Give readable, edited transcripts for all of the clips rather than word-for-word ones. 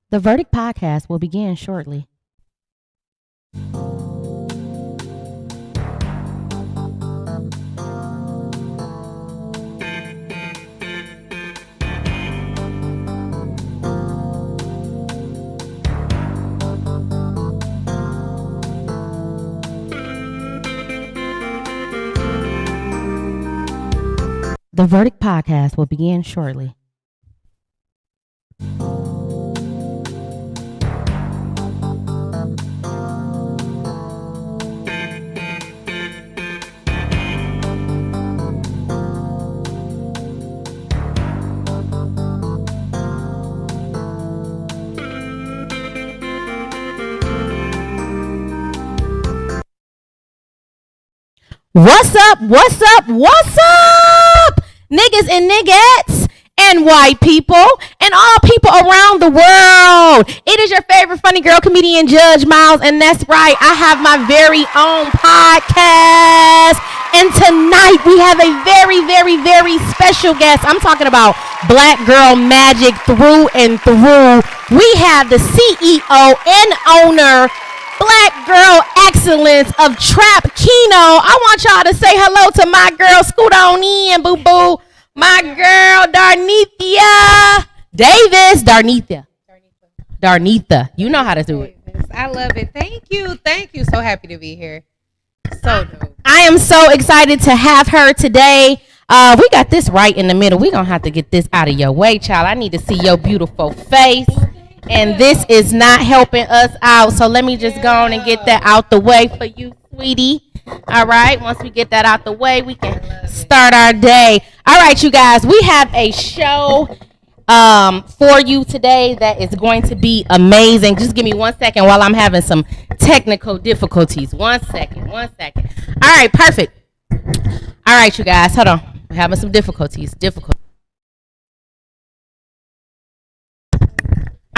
The Verdict podcast will begin shortly. The Verdict podcast will begin shortly. What's up? What's up? What's up? Niggas and niggettes and white people and all people around the world. It is your favorite funny girl comedian, Judge Miles, and that's right. I have my very own podcast. And tonight we have a very, very, very special guest. I'm talking about Black Girl Magic through and through. We have the CEO and owner, Black Girl Excellence of Trap Kino. I want y'all to say hello to my girl. Scoot on in, boo boo. My girl, Darnithia Davis. Darnitha. You know how to do it. I love it. Thank you. Thank you. So happy to be here. So dope. I am so excited to have her today. We got this right in the middle. We're going to have to get this out of your way, child. I need to see your beautiful face. And this is not helping us out. So let me just go on and get that out the way for you, sweetie. All right. Once we get that out the way, we can start our day. All right, you guys. We have a show for you today that is going to be amazing. Just give me 1 second while I'm having some technical difficulties. 1 second. All right. Perfect. All right, you guys. Hold on. We're having some difficulties.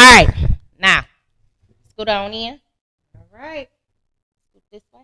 All right, now, scoot on in. All right. Scoot this way.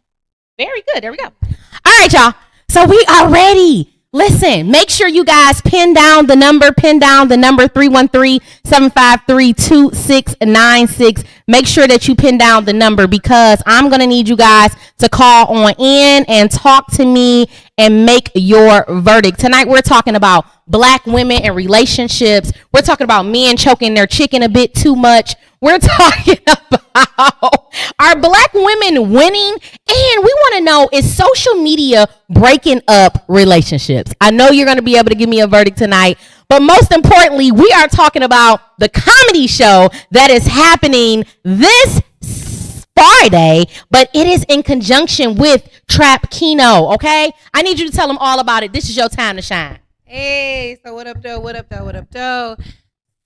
Very good, there we go. All right, y'all, so we are ready. Listen, make sure you guys pin down the number 313-753-2696. Make sure that you pin down the number because I'm going to need you guys to call on in and talk to me and make your verdict. Tonight we're talking about Black women and relationships. We're talking about men choking their chicken a bit too much. We're talking about are Black women winning? And we want to know, is social media breaking up relationships? I know you're going to be able to give me a verdict tonight. But most importantly, we are talking about the comedy show that is happening this Friday, but it is in conjunction with Trap Kino, okay? I need you to tell them all about it. This is your time to shine. Hey, so what up, though?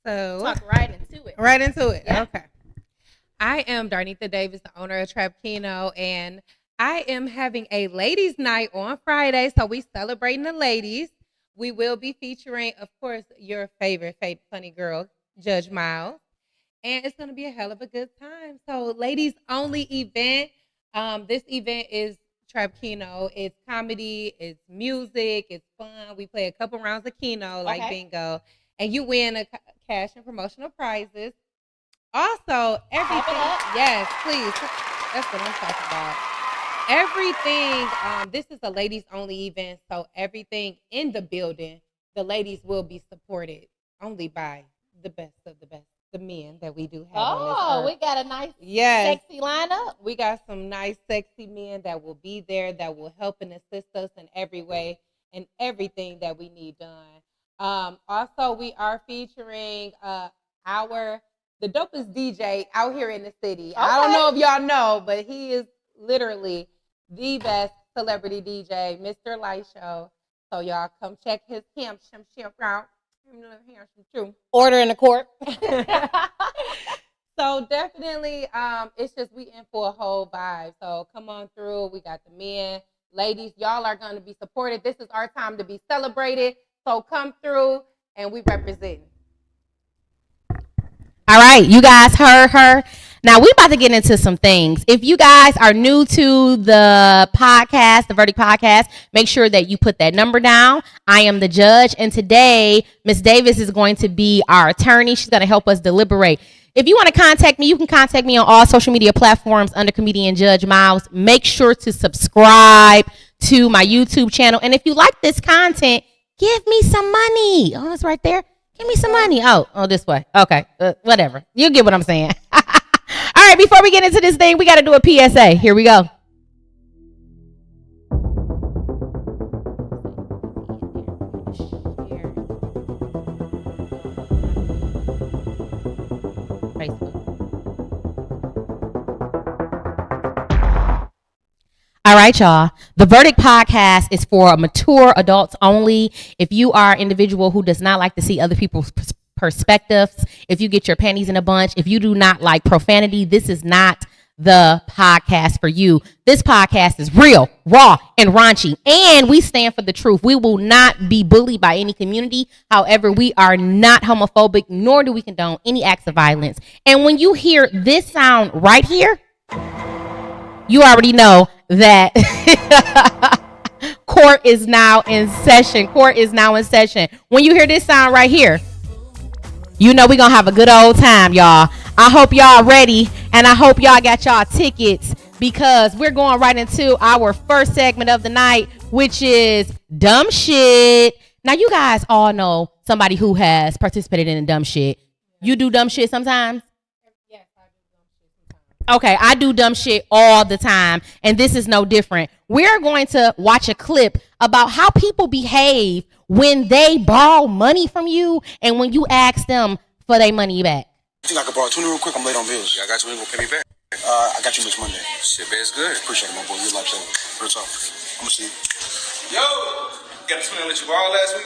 So Talk right into it. Yeah. Okay. I am Darnitha Davis, the owner of Trap Kino, and I am having a ladies' night on Friday. So we celebrating the ladies. We will be featuring, of course, your favorite funny girl, Judge Miles. And it's going to be a hell of a good time. So ladies only event. This event is Trap Kino. It's comedy, it's music, it's fun. We play a couple rounds of Kino, like bingo. And you win a cash and promotional prizes. Also, everything. Yes, please. That's what I'm talking about. Everything. This is a ladies only event. So everything in the building, the ladies will be supported only by the best of the best. The men that we do have on this earth. We got a nice, sexy lineup. We got some nice, sexy men that will be there, that will help and assist us in every way and everything that we need done. Also, we are featuring the dopest DJ out here in the city. Okay. I don't know if y'all know, but he is literally the best celebrity DJ, Mr. Light Show. So y'all come check his camp out. Order in the court. So definitely, it's just we in for a whole vibe. So come on through. We got the men, ladies. Y'all are going to be supported. This is our time to be celebrated. So come through, and we represent. All right, you guys heard her. Now we about to get into some things. If you guys are new to the podcast, the Verdict Podcast, make sure that you put that number down. I am the judge, and today Miss Davis is going to be our attorney. She's going to help us deliberate. If you want to contact me, you can contact me on all social media platforms under Comedian Judge Miles. Make sure to subscribe to my YouTube channel. And if you like this content, give me some money. Oh, it's right there. Give me some money. Oh, this way. Okay, whatever. You get what I'm saying. All right, before we get into this thing, we got to do a PSA. Here we go. All right, y'all. The Verdict Podcast is for mature adults only. If you are an individual who does not like to see other people's perspectives, if you get your panties in a bunch, if you do not like profanity, this is not the podcast for you. This podcast is real, raw, and raunchy, and we stand for the truth. We will not be bullied by any community. However, we are not homophobic, nor do we condone any acts of violence. And when you hear this sound right here, you already know that court is now in session. Court is now in session. When you hear this sound right here, you know we're going to have a good old time, y'all. I hope y'all ready, and I hope y'all got y'all tickets, because we're going right into our first segment of the night, which is dumb shit. Now, you guys all know somebody who has participated in dumb shit. You do dumb shit sometimes? Okay, I do dumb shit all the time, and this is no different. We're going to watch a clip about how people behave when they borrow money from you and when you ask them for their money back. I think I could borrow 20 real quick. I'm late on bills. Yeah, I got you. When you gonna pay me back? I got you next Monday. Shit, man, it's good. Appreciate it, my boy. You're a lifesaver. Real talk. I'm gonna see you. Yo, got the 20 I let you borrow last week?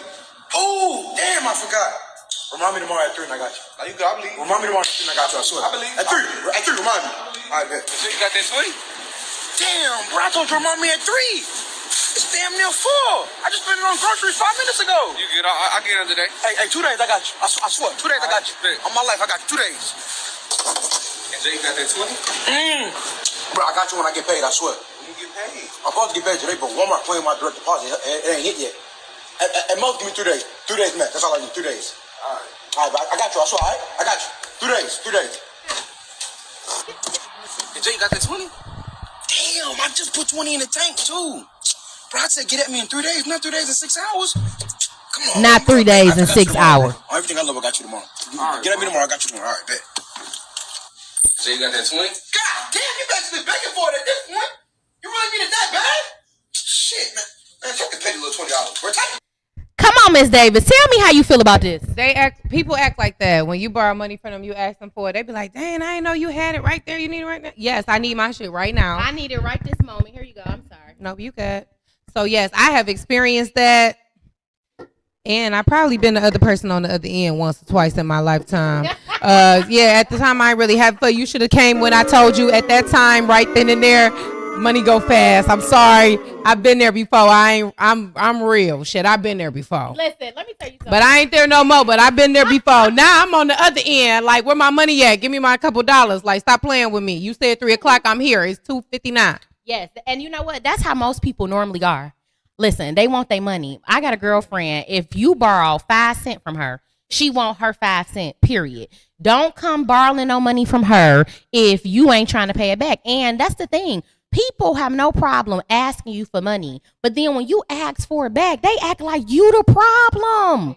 Oh, damn, I forgot. Remind me tomorrow at 3 and I got you. Now you got, I believe. Remind me tomorrow at 3 and I got you, I swear. I believe. At 3. At 3, remind me. All right, bet. So you got that 20? Damn, bro, I told you to remind me at 3. It's damn near 4. I just spent it on groceries 5 minutes ago. You good? I'll get it today. Hey, 2 days, I got you. I swear, 2 days, I got you. Bet. On my life, I got you. 2 days. And Jay got that 20? Bro, I got you when I get paid, I swear. When you get paid? I'm supposed to get paid today, but Walmart playing my direct deposit. It ain't hit yet. At most, give me 3 days. 3 days max. That's all I need. 3 days. All right. All right, I got you. I swear. All right, I got you. 2 days. 3 days. And Jay got that 20? Damn, I just put 20 in the tank too. Bro, I said get at me in 3 days, not 3 days and 6 hours. Come on. Not 3 days and 6 hours. Oh, everything I love, I got you tomorrow. All right, Get at me tomorrow. I got you tomorrow. All right, bet. Jay got that 20? God damn, you actually begging for it at this point. You really need it that bad? Shit, man. Man, fucking pay the little $20. Bro, take it. Come on, Miss Davis. Tell me how you feel about this. People act like that. When you borrow money from them, you ask them for it. They be like, dang, I didn't know you had it right there. You need it right now. Yes, I need my shit right now. I need it right this moment. Here you go. I'm sorry. Nope, you good. So yes, I have experienced that. And I probably been the other person on the other end once or twice in my lifetime. Yeah, at the time I really had fun. You should have came when I told you at that time, right then and there. Money go fast. I'm sorry. I've been there before. I'm real. Shit, I've been there before. Listen, let me tell you something. But I ain't there no more. But I've been there before. Now I'm on the other end. Like, where my money at? Give me my couple dollars. Like, stop playing with me. You said 3 o'clock. I'm here. It's 2:59. Yes, and you know what? That's how most people normally are. Listen, they want their money. I got a girlfriend. If you borrow 5 cents from her, she want her 5 cents, period. Don't come borrowing no money from her if you ain't trying to pay it back. And that's the thing. People have no problem asking you for money. But then when you ask for it back, they act like you the problem.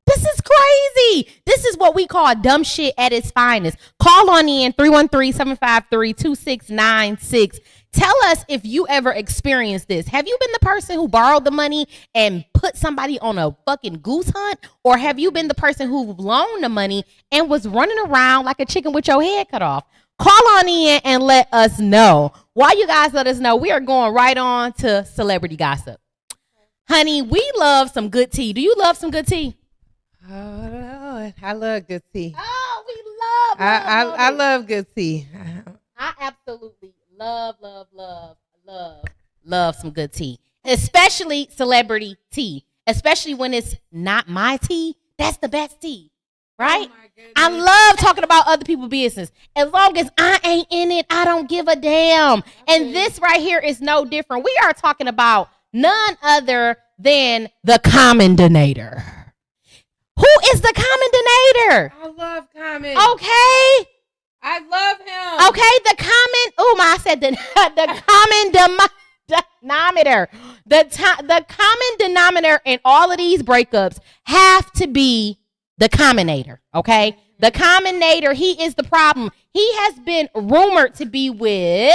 This is crazy. This is what we call dumb shit at its finest. Call on in 313-753-2696. Tell us if you ever experienced this. Have you been the person who borrowed the money and put somebody on a fucking goose hunt? Or have you been the person who loaned the money and was running around like a chicken with your head cut off? Call on in and let us know. While you guys let us know, we are going right on to celebrity gossip. Honey, we love some good tea. Do you love some good tea? Oh, Lord. I love good tea. Oh, we I love good tea. I absolutely love some good tea, especially celebrity tea, especially when it's not my tea. That's the best tea right? Oh my goodness. I love talking about other people's business. As long as I ain't in it, I don't give a damn. And this right here is no different. We are talking about none other than the common denominator. Who is the common denominator? I love Common. Okay. I love him. Okay, the common denominator. The common denominator in all of these breakups have to be the commonator. Okay, the commonator. He is the problem. He has been rumored to be with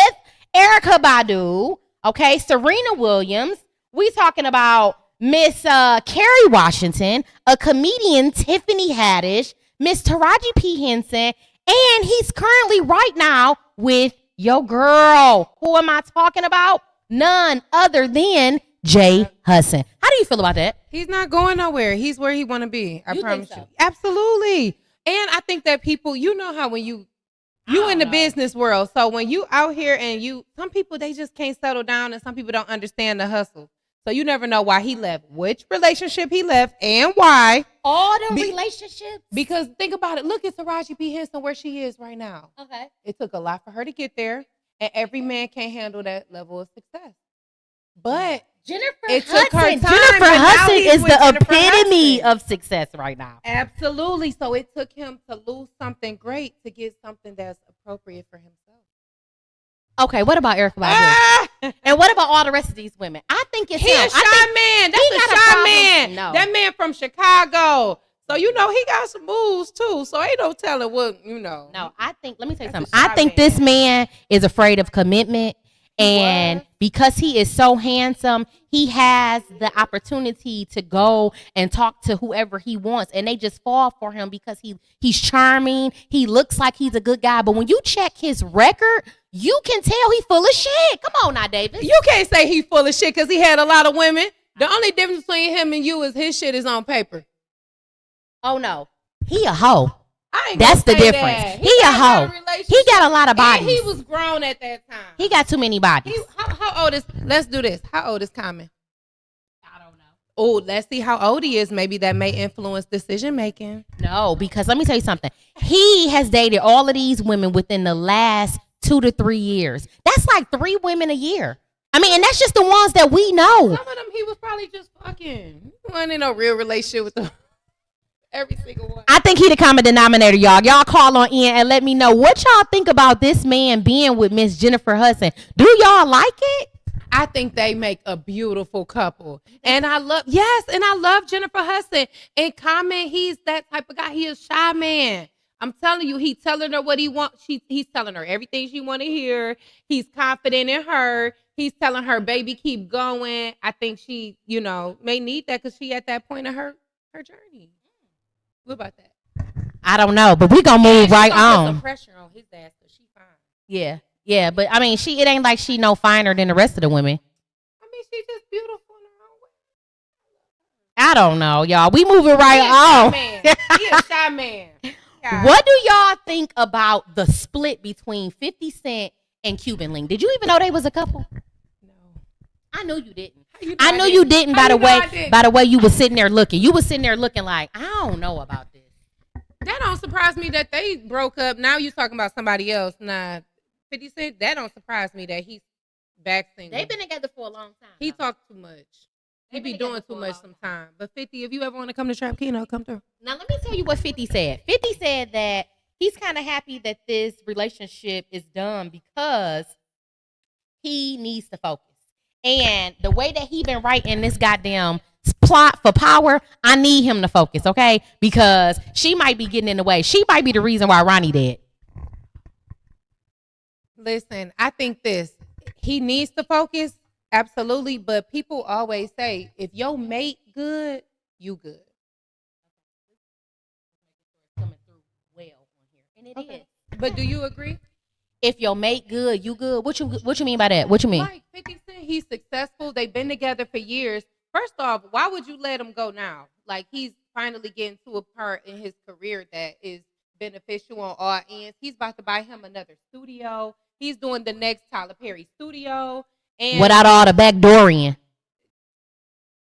Erykah Badu. Okay, Serena Williams. We talking about Miss Kerry Washington, a comedian Tiffany Haddish, Miss Taraji P. Henson. And he's currently right now with your girl. Who am I talking about? None other than Jay Hudson. How do you feel about that? He's not going nowhere. He's where he want to be. I You promise think so? you. Absolutely. And I think that people, you know how when you in the business world, so when you out here and some people, they just can't settle down, and some people don't understand the hustle. So you never know why he left, which relationship he left, and why. All the relationships. Because think about it. Look at Taraji P. Henson where she is right now. Okay. It took a lot for her to get there, and every man can't handle that level of success. But Jennifer it took her Hudson. time, Jennifer but now Hudson he's is with the Jennifer epitome Hudson. of success right now. Absolutely. So it took him to lose something great to get something that's appropriate for himself. Okay, what about Erykah Badu? And what about all the rest of these women? I think it's He him. a shy man. That's he a got a shy problem. man. No. That man from Chicago. So, he got some moves too. So ain't no telling what, No, I think, let me tell you That's something. a I shy think man. this man is afraid of commitment. And was. because he is so handsome, he has the opportunity to go and talk to whoever he wants. And they just fall for him because he's charming. He looks like he's a good guy. But when you check his record, you can tell he's full of shit. Come on now, David. You can't say he's full of shit because he had a lot of women. The only difference between him and you is his shit is on paper. Oh, no. He a hoe. I ain't That's the gonna say difference. that. He a got hoe. lot of relationships. He got a lot of And bodies. he was grown at that time. He got too many bodies. How old is, let's do this. How old is Common? I don't know. Oh, let's see how old he is. Maybe that may influence decision making. No, because let me tell you something. He has dated all of these women within the last 2 to 3 years. That's like 3 women a year. I mean, and that's just the ones that we know. Some of them he was probably just fucking. He wasn't in a real relationship with them. Every single one. I think he the common denominator, y'all. Y'all call on in and let me know what y'all think about this man being with Miss Jennifer Hudson. Do y'all like it? I think they make a beautiful couple. And I love Jennifer Hudson. And Common, he's that type of guy. He is shy man. I'm telling you, he's telling her what he wants. He's telling her everything she want to hear. He's confident in her. He's telling her, baby, keep going. I think she, may need that because she at that point of her journey. What about that? I don't know, but we gonna move right Put some on. pressure on his ass because she fine. Yeah, but I mean, it ain't like she no finer than the rest of the women. I mean, she's just beautiful in her own way. I don't know, y'all. We moving He a shy right man. He a shy man. on. What do y'all think about the split between 50 Cent and Cuban Link? Did you even know they was a couple? No. I knew you didn't. How you know I I knew you didn't How by the you know way I didn't? by the way you was sitting there looking. You was sitting there looking like, I don't know about this. That don't surprise me that they broke up. Now you talking about somebody else. Nah, 50 Cent, that don't surprise me that he's back single. They've been together for a long time. He though. talk too much. He They've be been doing together too for a much long sometimes. But 50, if you ever want to come to Trap Kino, come through. Now let me tell you what 50 said. 50 said that he's kind of happy that this relationship is done because he needs to focus. And the way that he been writing this goddamn plot for Power, I need him to focus, okay? Because she might be getting in the way. She might be the reason why Ronnie dead. Listen, I think he needs to focus, absolutely. But people always say, if your mate good, you good. Coming through well on here. And it Okay. is. But do you agree? If your mate good, you good. What you mean by that? What you mean? Like 50 Cent, he's successful. They've been together for years. First off, why would you let him go now? Like, he's finally getting to a part in his career that is beneficial on all ends. He's about to buy him another studio. He's doing the next Tyler Perry studio. And Without all the backdooring.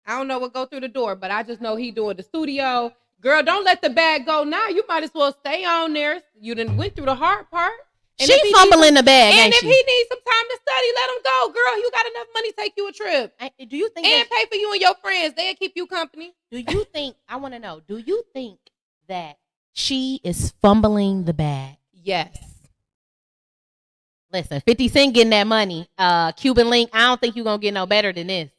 I don't know what go through the door, but I just know he doing the studio. Girl, don't let the bag go now. You might as well stay on there. You done went through the hard part. And if She he fumbling needs the bag, And ain't if she? he needs some time to study, let him go. Girl, you got enough money to take you a trip. Do you think? And pay for you and your friends. They'll keep you company. Do you think? I want to know. Do you think that she is fumbling the bag? Yes. Listen, 50 Cent getting that money. Cuban Link. I don't think you're gonna get no better than this.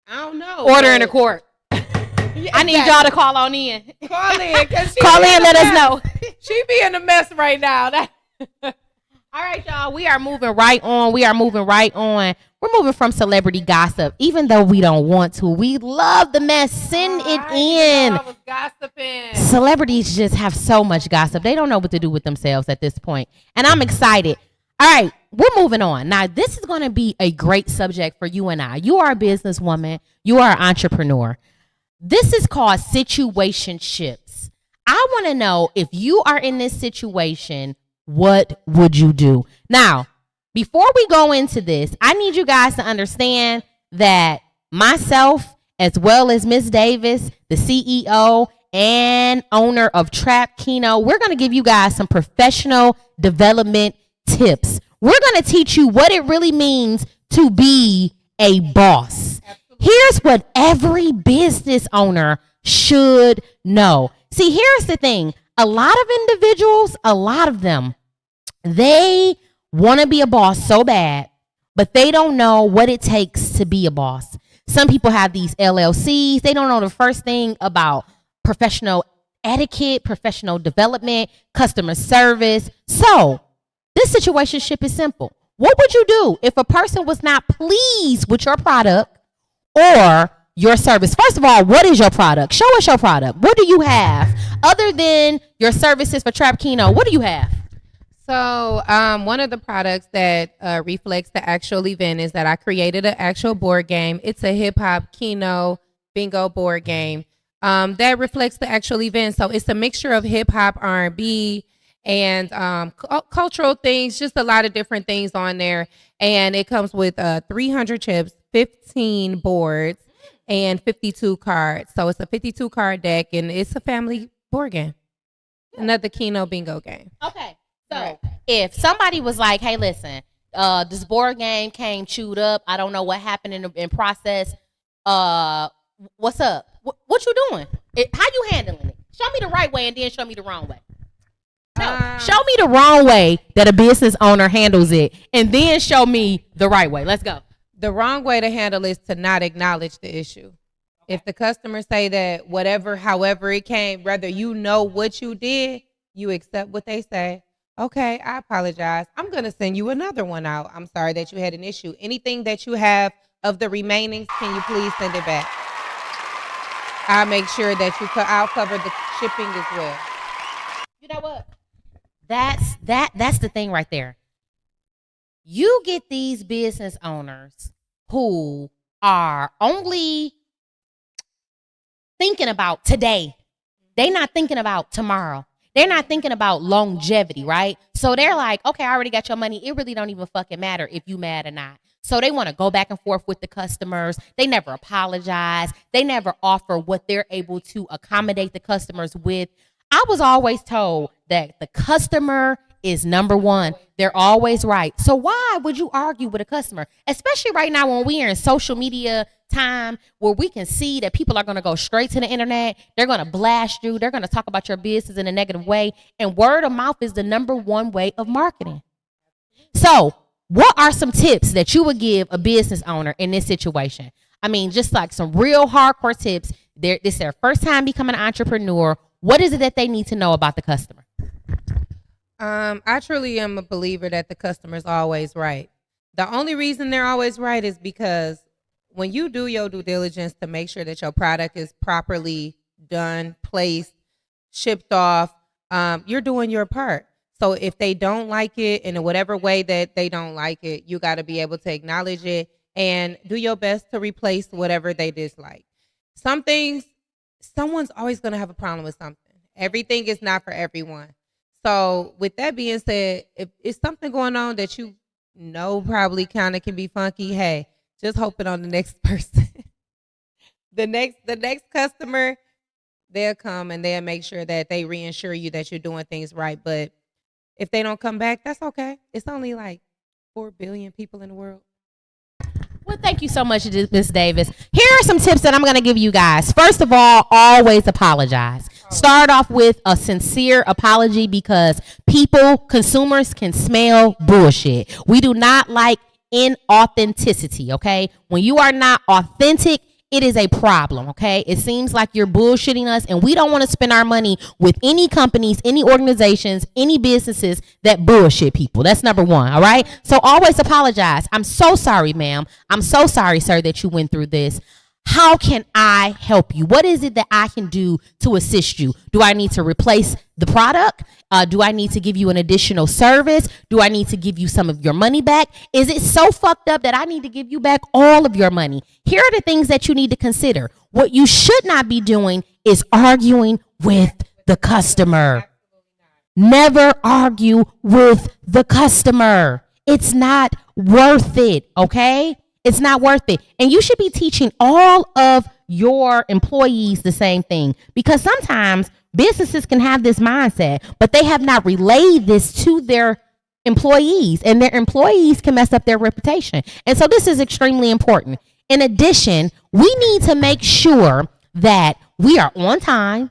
I don't know. Order in the court. Yeah, I need y'all to call on in. Call in. Call in, let us know. She be in a mess right now. All right, y'all. We are moving right on. We're moving from celebrity gossip, even though we don't want to. We love the mess. Send it in. I was gossiping. Celebrities just have so much gossip. They don't know what to do with themselves at this point. And I'm excited. All right, we're moving on. Now, this is going to be a great subject for you and I. You are a businesswoman. You are an entrepreneur. This is called situationships. I want to know, if you are in this situation, what would you do? Now, before we go into this, I need you guys to understand that myself, as well as Miss Davis, the CEO and owner of Trap Kino, we're going to give you guys some professional development tips. We're going to teach you what it really means to be a boss. Here's what every business owner should know. See, here's the thing. A lot of individuals, a lot of them, they want to be a boss so bad, but they don't know what it takes to be a boss. Some people have these LLCs. They don't know the first thing about professional etiquette, professional development, customer service. So this situationship is simple. What would you do if a person was not pleased with your product or your service? First of all, what is your product? Show us your product. What do you have? Other than your services for Trap Kino, what do you have? So one of the products that reflects the actual event is that I created an actual board game. It's a hip hop Keno bingo board game that reflects the actual event. So it's a mixture of hip hop, R&B, and cultural things, just a lot of different things on there. And it comes with 300 chips, 15 boards, and 52 cards. So it's a 52 card deck, and it's a family board game. Another Keno bingo game. Okay. So Right. if somebody was like, hey, listen, this board game came chewed up. I don't know what happened in process. What's up? What you doing? How you handling it? Show me the right way and then show me the wrong way. No, show me the wrong way that a business owner handles it and then show me the right way. Let's go. The wrong way to handle is to not acknowledge the issue. If the customer say that whatever, however it came, whether you know what you did, you accept what they say. Okay, I apologize. I'm going to send you another one out. I'm sorry that you had an issue. Anything that you have of the remainings, can you please send it back? I'll make sure that I'll cover the shipping as well. You know what? That's the thing right there. You get these business owners who are only thinking about today. They're not thinking about tomorrow. They're not thinking about longevity, right? So they're like, okay, I already got your money. It really don't even fucking matter if you mad or not. So they want to go back and forth with the customers. They never apologize. They never offer what they're able to accommodate the customers with. I was always told that the customer is number one. They're always right. So why would you argue with a customer? Especially right now when we are in social media time where we can see that people are going to go straight to the internet. They're going to blast you. They're going to talk about your business in a negative way. And word of mouth is the number one way of marketing. So what are some tips that you would give a business owner in this situation? I mean, just like some real hardcore tips. This is their first time becoming an entrepreneur. What is it that they need to know about the customer? I truly am a believer that the customer is always right. The only reason they're always right is because when you do your due diligence to make sure that your product is properly done, placed, shipped off, you're doing your part. So if they don't like it in whatever way that they don't like it, you got to be able to acknowledge it and do your best to replace whatever they dislike. Some things, someone's always going to have a problem with something. Everything is not for everyone. So with that being said, if it's something going on that you know probably kind of can be funky, hey, just hope it on the next person. the next customer, they'll come and they'll make sure that they reassure you that you're doing things right. But if they don't come back, that's okay. It's only like 4 billion people in the world. Well, thank you so much, Miss Davis. Here are some tips that I'm going to give you guys. First of all, always apologize. Start off with a sincere apology because people, consumers can smell bullshit. We do not like inauthenticity, okay? When you are not authentic, it is a problem, okay? It seems like you're bullshitting us, and we don't want to spend our money with any companies, any organizations, any businesses that bullshit people. That's number one, all right? So always apologize. I'm so sorry, ma'am. I'm so sorry, sir, that you went through this. How can I help you? What is it that I can do to assist you? Do I need to replace the product? Do I need to give you an additional service? Do I need to give you some of your money back? Is it so fucked up that I need to give you back all of your money? Here are the things that you need to consider. What you should not be doing is arguing with the customer. Never argue with the customer. It's not worth it, okay? It's not worth it. And you should be teaching all of your employees the same thing, because sometimes businesses can have this mindset, but they have not relayed this to their employees, and their employees can mess up their reputation. And so this is extremely important. In addition, we need to make sure that we are on time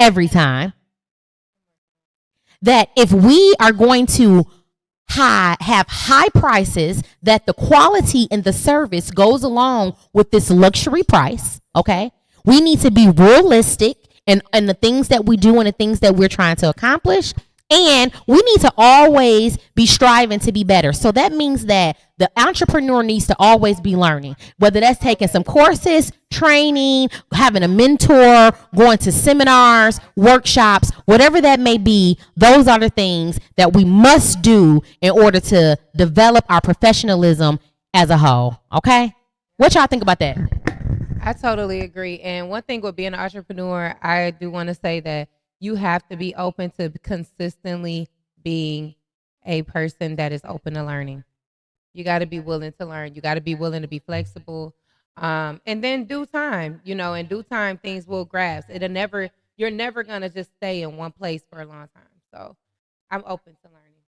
every time. That if we are going to have high prices, that the quality and the service goes along with this luxury price, okay? We need to be realistic in the things that we do and the things that we're trying to accomplish. And we need to always be striving to be better. So that means that the entrepreneur needs to always be learning, whether that's taking some courses, training, having a mentor, going to seminars, workshops, whatever that may be. Those are the things that we must do in order to develop our professionalism as a whole. Okay? What y'all think about that? I totally agree. And one thing with being an entrepreneur, I do want to say that you have to be open to consistently being a person that is open to learning. You got to be willing to learn. You got to be willing to be flexible. And then due time, in due time, things will grasp. You're never going to just stay in one place for a long time. So I'm open to learning.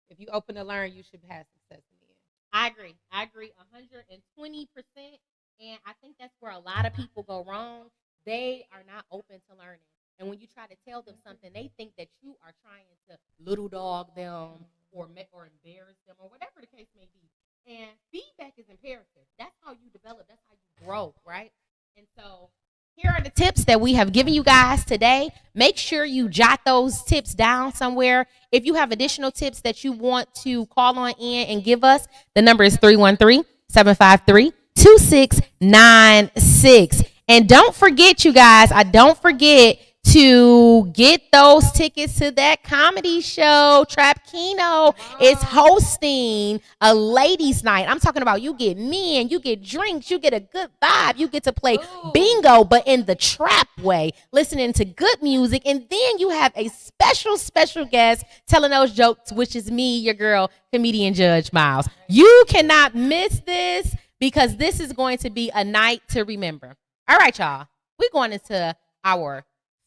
If you're open to learn, you should have success in the end. I agree. I agree 120%. And I think that's where a lot of people go wrong. They are not open to learning. And when you try to tell them something, they think that you are trying to little dog them or embarrass them or whatever the case may be. And feedback is imperative. That's how you develop. That's how you grow, right? And so here are the tips that we have given you guys today. Make sure you jot those tips down somewhere. If you have additional tips that you want to call on in and give us, the number is 313-753-2696. And don't forget, you guys, don't forget to get those tickets to that comedy show. Trap Kino is hosting a ladies' night. I'm talking about you get men, you get drinks, you get a good vibe, you get to play bingo, but in the trap way, listening to good music, and then you have a special guest telling those jokes, which is me, your girl, comedian Judge Miles. You cannot miss this because this is going to be a night to remember. All right, y'all. We're going into our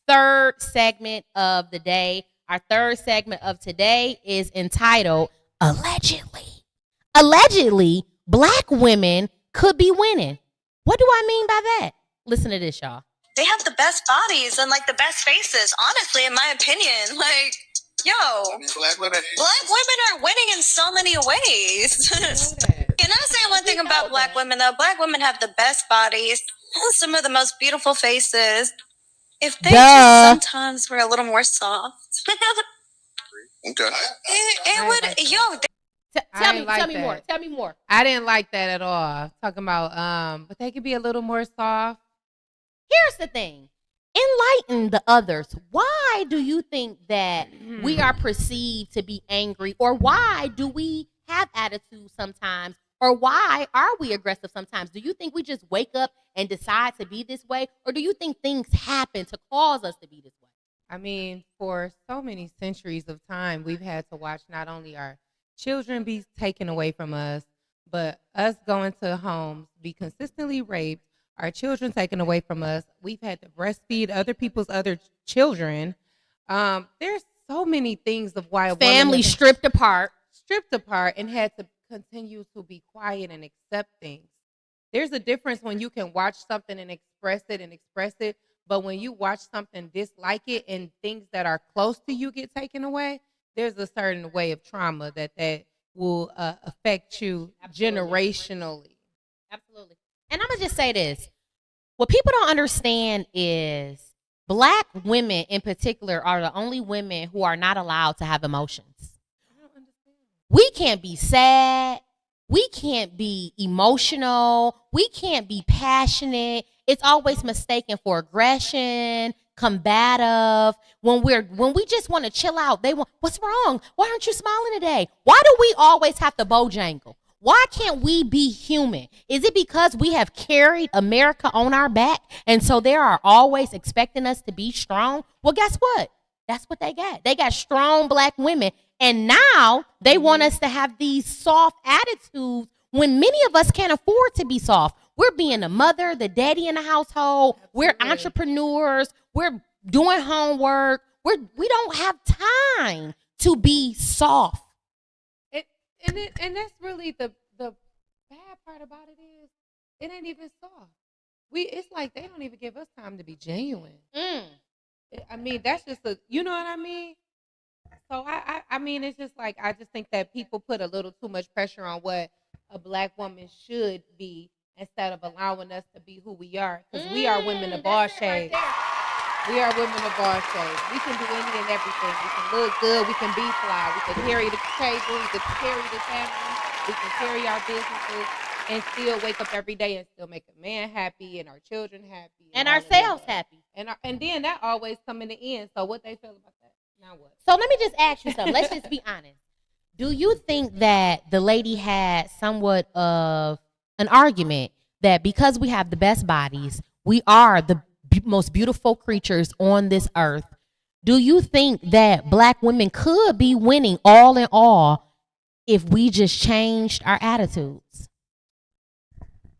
third segment of the day. Our third segment of today is entitled Allegedly. Allegedly, black women could be winning. What do I mean by that? Listen to this, y'all. They have the best bodies and the best faces, honestly, in my opinion. Black women Are winning in so many ways. Can I say one thing about black women, though? Black women have the best bodies, some of the most beautiful faces. If they just sometimes were a little more soft. Okay. Tell me more. I didn't like that at all. Talking about, but they could be a little more soft. Here's the thing. Enlighten the others. Why do you think that we are perceived to be angry? Or why do we have attitude sometimes? Or why are we aggressive sometimes? Do you think we just wake up and decide to be this way? Or do you think things happen to cause us to be this way? I mean, for so many centuries of time, we've had to watch not only our children be taken away from us, but us going to homes, be consistently raped, our children taken away from us. We've had to breastfeed other people's other children. There's so many things of why a woman Family is stripped apart. and had to continue to be quiet and accept things. There's a difference when you can watch something and express it, but when you watch something, dislike it, and things that are close to you get taken away, there's a certain way of trauma that will affect you generationally. Absolutely. And I'm going to just say this. What people don't understand is Black women in particular are the only women who are not allowed to have emotions. I don't understand. We can't be sad. We can't be emotional. We can't be passionate. It's always mistaken for aggression, combative. When we just want to chill out, they want, what's wrong? Why aren't you smiling today? Why do we always have to bojangle? Why can't we be human? Is it because we have carried America on our back, and so they are always expecting us to be strong? Well, guess what? That's what they got. They got strong Black women, and now they want us to have these soft attitudes when many of us can't afford to be soft. We're being the mother, the daddy in the household. Absolutely. We're entrepreneurs. We're doing homework. We don't have time to be soft. And that's really the bad part about it is it ain't even soft. It's like they don't even give us time to be genuine. I mean, that's just you know what I mean? So I mean, it's just like, I just think that people put a little too much pressure on what a Black woman should be instead of allowing us to be who we are. Because we are women of all shades. We are women of all shades. We can do any and everything. We can look good. We can be fly. We can carry the table. We can carry the family. We can carry our businesses and still wake up every day and still make a man happy and our children happy. And all of ourselves that. happy. And then that always come in the end. So what they feel about that? Now what? So let me just ask you something. Let's just be honest. Do you think that the lady had somewhat of an argument that because we have the best bodies, we are the most beautiful creatures on this earth? Do you think that Black women could be winning all in all if we just changed our attitudes?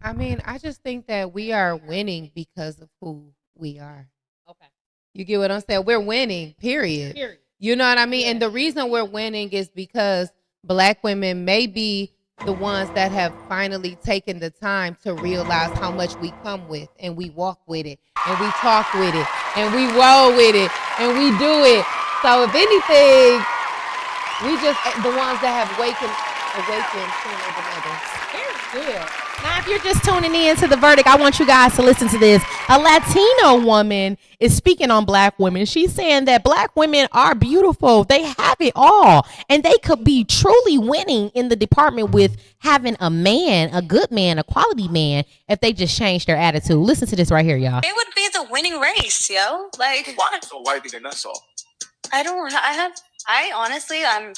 I mean, I just think that we are winning because of who we are. Okay. You get what I'm saying? We're winning, period. You know what I mean? And the reason we're winning is because Black women may be the ones that have finally taken the time to realize how much we come with, and we walk with it, and we talk with it, and we roll with it, and we do it. So if anything, we just the ones that have awakened sooner than others. Very good. Now, if you're just tuning in to The Verdict, I want you guys to listen to this. A Latino woman is speaking on Black women. She's saying that Black women are beautiful. They have it all. And they could be truly winning in the department with having a man, a good man, a quality man, if they just change their attitude. Listen to this right here, y'all. It would be the winning race, yo. Like, what? So why do you think they're not soft? I'm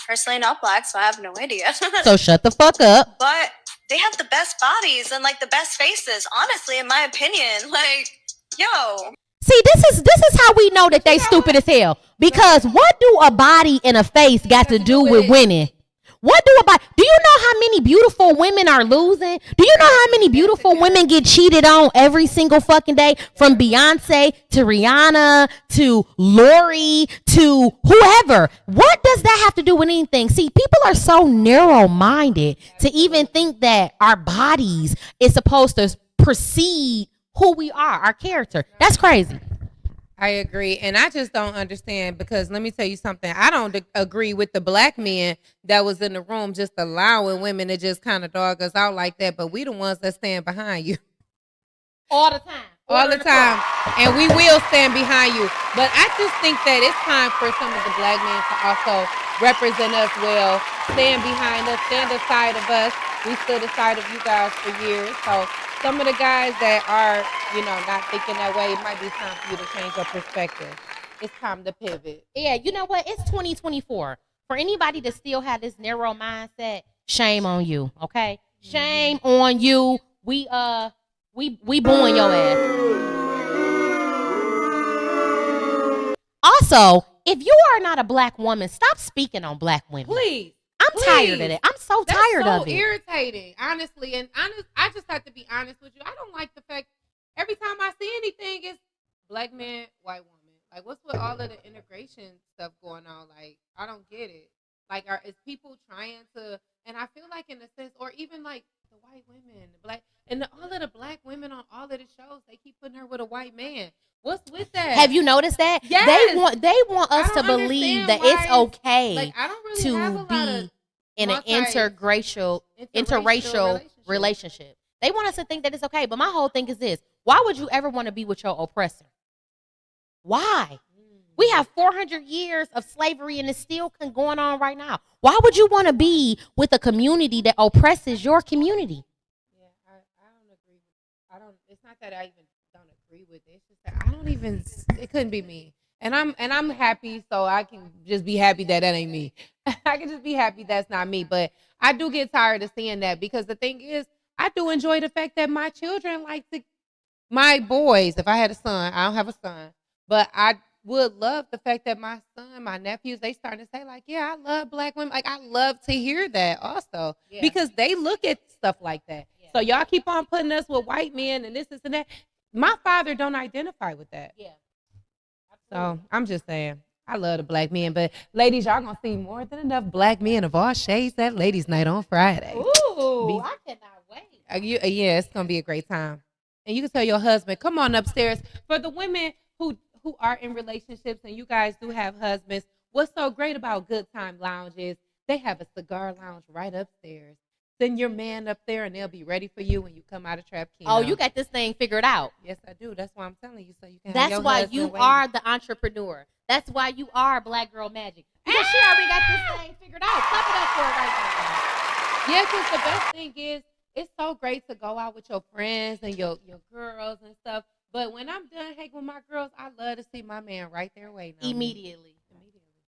personally not Black, so I have no idea. So shut the fuck up. But they have the best bodies and like the best faces, honestly, in my opinion. Like, yo. See, this is how we know that they stupid as hell. Because what do a body and a face got to do with winning? What do you know how many beautiful women are losing? Do you know how many beautiful women get cheated on every single fucking day? From Beyonce to Rihanna to Lori to whoever. What does that have to do with anything? See, people are so narrow-minded to even think that our bodies is supposed to precede who we are, our character. That's crazy. I agree. And I just don't understand, because let me tell you something. I don't agree with the Black men that was in the room just allowing women to just kind of dog us out like that. But we the ones that stand behind you. All the time. All the time. And we will stand behind you. But I just think that it's time for some of the Black men to also represent us well, stand behind us, stand aside of us. We stood aside of you guys for years. So some of the guys that are, not thinking that way, it might be time for you to change your perspective. It's time to pivot. Yeah, you know what? It's 2024. For anybody to still have this narrow mindset, shame on you, okay? Shame on you. We booing your ass. Also, if you are not a Black woman, stop speaking on Black women. Please. I'm tired of it. I'm so tired of it. That's so irritating, honestly. And I just have to be honest with you. I don't like the fact every time I see anything, it's black man, white woman. Like, what's with all of the integration stuff going on? Like, I don't get it. Like, is people trying to? And I feel like, in a sense, or even like the white women, the black, and all of the black women on all of the shows, they keep putting her with a white man. What's with that? Have you noticed that? Yes. They want us to believe that it's okay Like, I don't really have a to lot be of in an interracial relationship. They want us to think that it's okay. But my whole thing is this: why would you ever want to be with your oppressor? Why? We have 400 years of slavery and it's still going on right now. Why would you want to be with a community that oppresses your community? Yeah, I don't agree with. I don't. It's not that I even don't agree with it. It's just that I don't even. It couldn't be me. And I'm happy, so I can just be happy that ain't me. I can just be happy that's not me. But I do get tired of seeing that, because the thing is, I do enjoy the fact that my children my boys. If I had a son, I don't have a son, but I would love the fact that my son, my nephews, they starting to say like, yeah, I love black women. Like, I love to hear that also, because they look at stuff like that. Yeah. So y'all keep on putting us with white men and this and that. My father don't identify with that. Yeah. So I'm just saying, I love the black men, but ladies, y'all gonna see more than enough black men of all shades at ladies' night on Friday. Ooh, I cannot wait. Yeah, it's gonna be a great time. And you can tell your husband, come on upstairs. For the women who are in relationships and you guys do have husbands, what's so great about Good Time Lounges? They have a cigar lounge right upstairs. Send your man up there and they'll be ready for you when you come out of Trap Kino. Oh, you got this thing figured out. Yes, I do. That's why I'm telling you, so you can. That's why you are the entrepreneur. That's why you are Black Girl Magic. Because she already got this thing figured out. Clap it up for her right now. Yeah, because the best thing is, it's so great to go out with your friends and your girls and stuff. But when I'm done hanging with my girls, I love to see my man right there waiting. Immediately.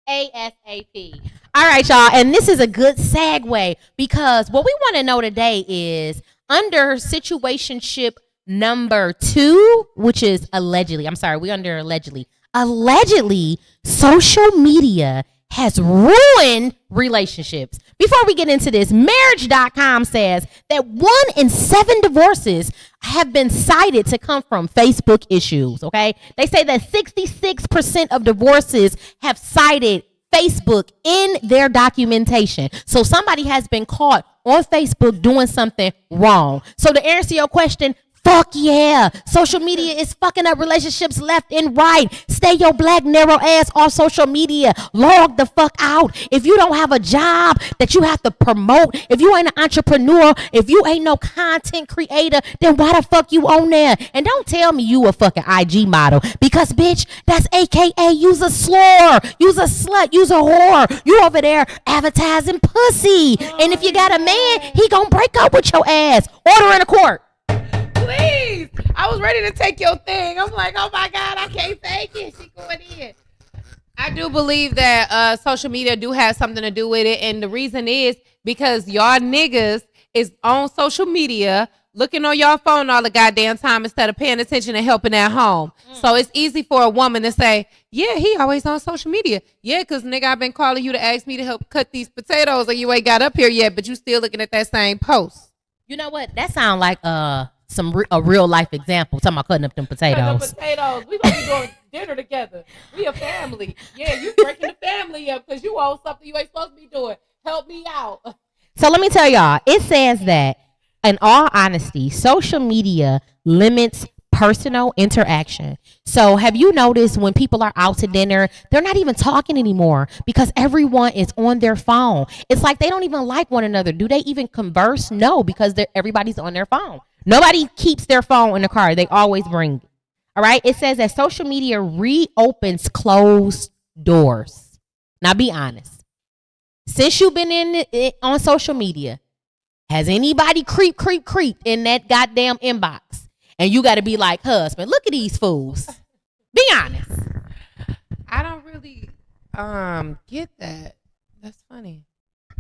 ASAP. All right, y'all. And this is a good segue, because what we want to know today is under situationship number 2, which is allegedly. I'm sorry, we're under allegedly. Allegedly, social media has ruined relationships. Before we get into this, marriage.com says that 1 in 7 divorces have been cited to come from Facebook issues, okay? They say that 66% of divorces have cited Facebook in their documentation. So somebody has been caught on Facebook doing something wrong. So to answer your question, fuck yeah. Social media is fucking up relationships left and right. Stay your black narrow ass off social media. Log the fuck out. If you don't have a job that you have to promote, if you ain't an entrepreneur, if you ain't no content creator, then why the fuck you on there? And don't tell me you a fucking IG model, because bitch, that's AKA use a slur, use a slut, use a whore. You over there advertising pussy. And if you got a man, he gonna break up with your ass. Order in a court. Please. I was ready to take your thing. I'm like, oh my God, I can't take it. She going in. I do believe that social media do have something to do with it. And the reason is because y'all niggas is on social media looking on y'all phone all the goddamn time instead of paying attention and helping at home. So it's easy for a woman to say, yeah, he always on social media. Yeah, because nigga, I've been calling you to ask me to help cut these potatoes and you ain't got up here yet, but you still looking at that same post. You know what? That sound like a real life example. Talking about cutting up them potatoes. We gonna be doing dinner together. We a family. Yeah, you breaking the family up because you own something you ain't supposed to be doing. Help me out. So let me tell y'all, it says that, in all honesty, social media limits personal interaction. So have you noticed when people are out to dinner, they're not even talking anymore because everyone is on their phone. It's like they don't even like one another. Do they even converse? No, because everybody's on their phone. Nobody keeps their phone in the car. They always bring it. All right. It says that social media reopens closed doors. Now be honest. Since you've been on social media, has anybody creeped in that goddamn inbox? And you got to be like, husband, look at these fools. Be honest. I don't really get that. That's funny.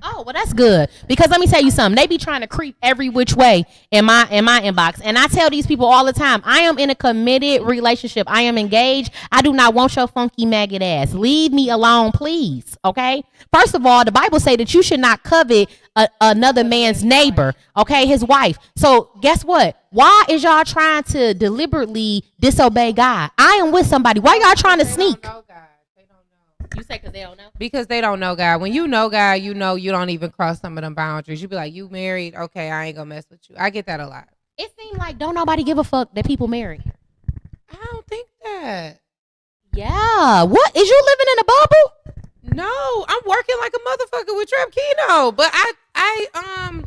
Oh, Oh, well, that's good. Because let me tell you something. They be trying to creep every which way in my inbox. And I tell these people all the time, I am in a committed relationship. I am engaged. I do not want your funky maggot ass. Leave me alone, please. Okay? First of all, the Bible say that you should not covet another man's neighbor, okay, his wife. So guess what? Why is y'all trying to deliberately disobey God? I am with somebody. Why y'all trying to sneak? They don't know God. They don't know. You say because they don't know? Because they don't know God. When you know God, you know you don't even cross some of them boundaries. You be like, you married? Okay, I ain't gonna mess with you. I get that a lot. It seems like don't nobody give a fuck that people marry. I don't think that. Yeah. What? Is you living in a bubble? No, I'm working like a motherfucker with Trap Kino. But I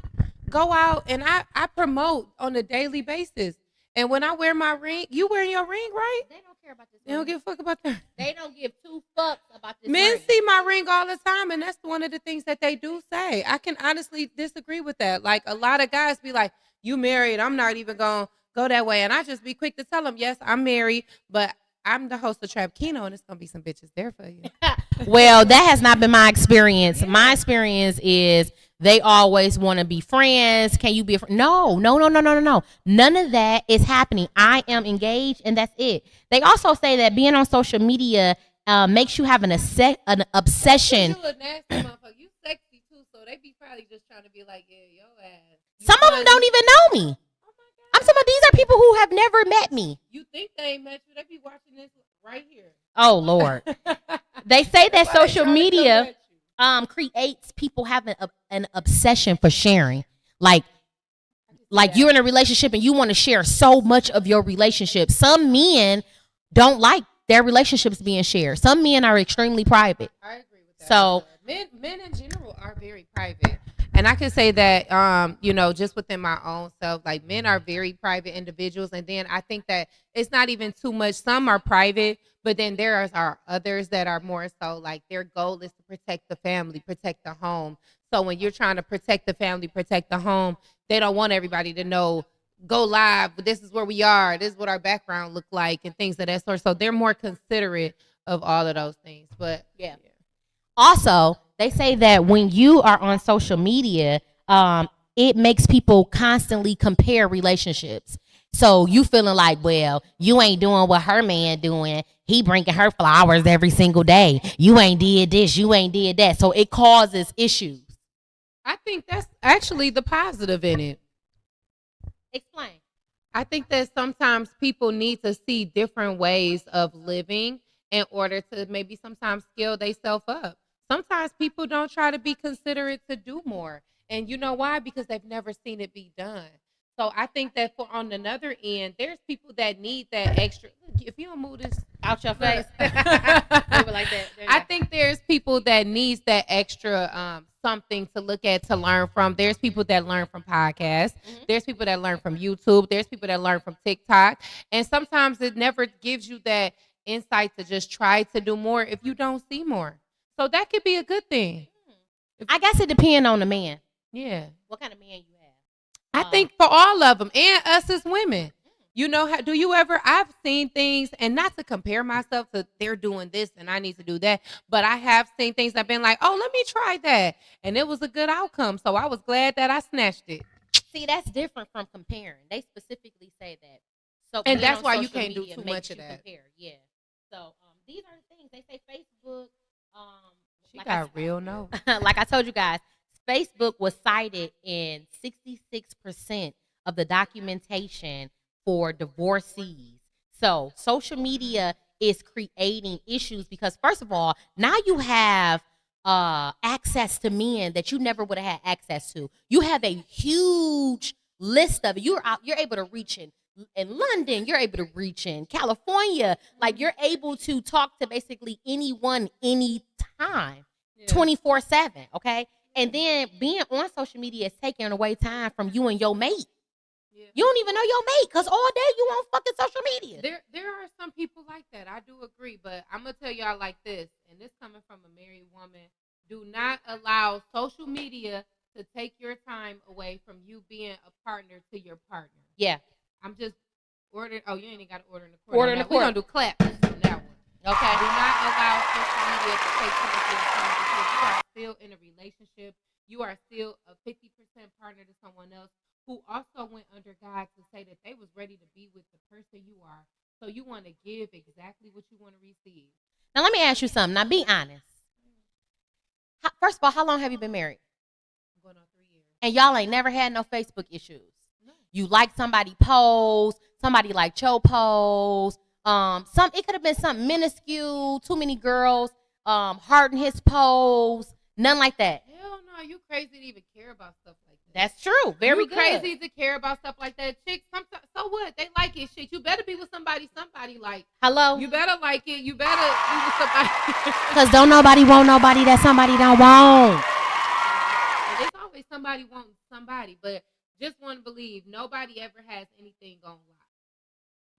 go out and I promote on a daily basis. And when I wear my ring, you wearing your ring, right? They don't care about this. They don't give a fuck about that. They don't give two fucks about this. Men ring. see my ring all the time, and that's one of the things that they do say. I can honestly disagree with that. Like, a lot of guys be like, you married, I'm not even going to go that way. And I just be quick to tell them, yes, I'm married, but I'm the host of Trap Kino, and it's going to be some bitches there for you. Well, that has not been my experience. My experience is they always want to be friends. Can you be a friend? No. None of that is happening. I am engaged, and that's it. They also say that being on social media makes you have an obsession. You a nasty motherfucker. You sexy, too, so they be probably just trying to be like, yeah, your ass. Some of them don't even know me. I'm talking about these are people who have never met me. You think they ain't met you. They be watching this right here. Oh, Lord. They say that social media creates people having an obsession for sharing. Like you're in a relationship and you want to share so much of your relationship. Some men don't like their relationships being shared. Some men are extremely private. I agree with that. So men in general are very private. And I can say that, just within my own self, like, men are very private individuals. And then I think that it's not even too much. Some are private, but then there are others that are more so like their goal is to protect the family, protect the home. So when you're trying to protect the family, protect the home, they don't want everybody to know, go live, but this is where we are. This is what our background look like and things of that sort. So they're more considerate of all of those things. But yeah. Also, they say that when you are on social media, it makes people constantly compare relationships. So you feeling like, well, you ain't doing what her man doing. He bringing her flowers every single day. You ain't did this. You ain't did that. So it causes issues. I think that's actually the positive in it. Explain. I think that sometimes people need to see different ways of living in order to maybe sometimes scale themselves up. Sometimes people don't try to be considerate to do more. And you know why? Because they've never seen it be done. So I think that on another end, there's people that need that extra. If you don't move this out your face, move it like that. I think there's people that needs that extra something to look at, to learn from. There's people that learn from podcasts. Mm-hmm. There's people that learn from YouTube. There's people that learn from TikTok. And sometimes it never gives you that insight to just try to do more if you don't see more. So that could be a good thing. I guess it depends on the man. Yeah. What kind of man you I have? think for all of them, and us as women. You know, do you ever, I've seen things, and not to compare myself to they're doing this and I need to do that, but I have seen things I've been like, oh, let me try that. And it was a good outcome. So I was glad that I snatched it. See, that's different from comparing. They specifically say that. So, and that's why you can't do too much of that. Compare. Yeah. So these are the things. They say Facebook. She like got real notes. Like I told you guys, Facebook was cited in 66% of the documentation for divorcees. So social media is creating issues because, first of all, now you have access to men that you never would have had access to. You have a huge list of it. You're able to reach in London, you're able to reach in California. Like, you're able to talk to basically anyone, anytime, 24/7. Okay. And then being on social media is taking away time from you and your mate. Yeah. You don't even know your mate because all day you on fucking social media. There are some people like that. I do agree. But I'm going to tell y'all like this, and this coming from a married woman. Do not allow social media to take your time away from you being a partner to your partner. Yeah. I'm just ordering. Oh, you ain't got to order in the court. Order in the court. We're going to do claps on that one. Okay. Do not allow social media to take too much of your time because you are still in a relationship. You are still a 50% partner to someone else who also went under God to say that they was ready to be with the person you are. So you want to give exactly what you want to receive. Now, let me ask you something. Now, be honest. First of all, how long have you been married? I'm going on 3 years. And y'all ain't never had no Facebook issues. No. You like somebody pose, somebody like your pose. It could have been something minuscule, too many girls, heart in his pose, none like that. Hell no, you crazy to even care about stuff like that. That's true. Very you good. Crazy to care about stuff like that. Chicks, so what? They like it. Shit, you better be with somebody like. Hello? You better like it. You better be with somebody. Because don't nobody want nobody that somebody don't want. There's always somebody wanting somebody, but just want to believe nobody ever has anything on lock.